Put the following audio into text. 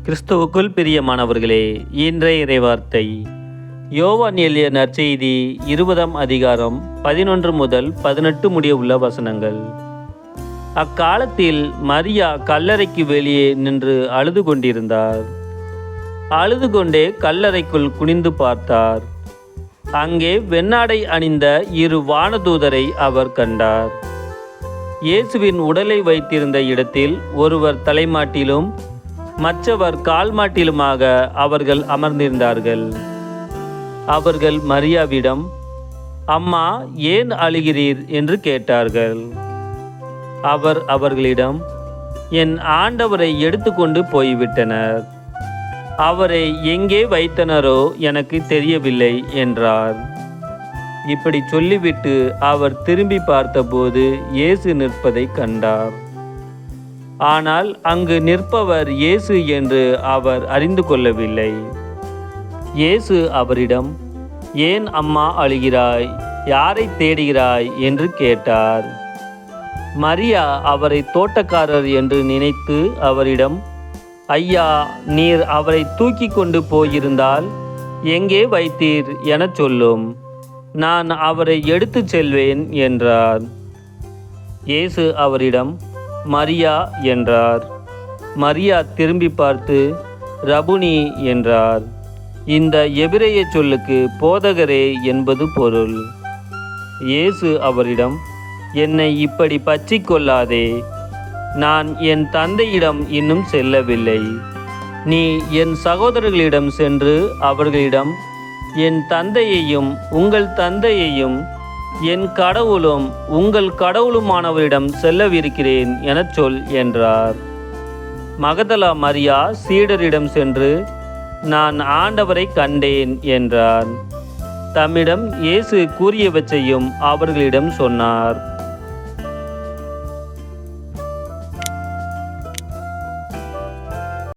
கிறிஸ்துவுக்குள் பிரியமானவர்களே, இன்றைய இறைவார்த்தை யோவான் எழுதிய நற்செய்தி 20ஆம் அதிகாரம் 11 முதல் 18 முடிய உள்ள வசனங்கள். அக்காலத்தில் மரியா கல்லறைக்கு வெளியே நின்று அழுது கொண்டிருந்தார். அழுது கொண்டே கல்லறைக்குள் குனிந்து பார்த்தார். அங்கே வெண்ணாடை அணிந்த 2 வானதூதரை அவர் கண்டார். இயேசுவின் உடலை வைத்திருந்த இடத்தில் ஒருவர் தலைமாட்டிலும் மற்றவர் கால்மாட்டிலுமாக அவர்கள் அமர்ந்திருந்தார்கள். அவர்கள் மரியாவிடம், அம்மா, ஏன் அழுகிறீர் என்று கேட்டார்கள். அவர் அவர்களிடம், என் ஆண்டவரை எடுத்துக்கொண்டு போய்விட்டனர். அவரை எங்கே வைத்தனரோ எனக்கு தெரியவில்லை என்றார். இப்படி சொல்லிவிட்டு அவர் திரும்பி பார்த்தபோது இயேசு நிற்பதை கண்டார். ஆனால் அங்கு நிற்பவர் இயேசு என்று அவர் அறிந்து கொள்ளவில்லை. இயேசு அவரிடம், ஏன் அம்மா அழுகிறாய்? யாரை தேடுகிறாய் என்று கேட்டார். மரியா அவரை தோட்டக்காரர் என்று நினைத்து அவரிடம், ஐயா, நீர் அவரை தூக்கி கொண்டு போயிருந்தால் எங்கே வைத்தீர் எனச் சொல்லும், நான் அவரை எடுத்துச் செல்வேன் என்றார். இயேசு அவரிடம், மரியா என்றார். மரியா திரும்பி பார்த்து ரபுனி என்றார். இந்த எபிரேய சொல்லுக்கு போதகரே என்பது பொருள். இயேசு அவரிடம், என்னை இப்படி பற்றிக் கொள்ளாதே, நான் என் தந்தையிடம் இன்னும் செல்லவில்லை. நீ என் சகோதரர்களிடம் சென்று அவர்களிடம், என் தந்தையையும் உங்கள் தந்தையையும் என் கடவுளும் உங்கள் கடவுளுமானவரிடம் செல்லவிருக்கிறேன் எனச் சொல் என்றார். மகதலா மரியா சீடரிடம் சென்று, நான் ஆண்டவரை கண்டேன் என்றார். தம்மிடம் இயேசு கூறியவற்றையும் அவர்களிடம் சொன்னார்.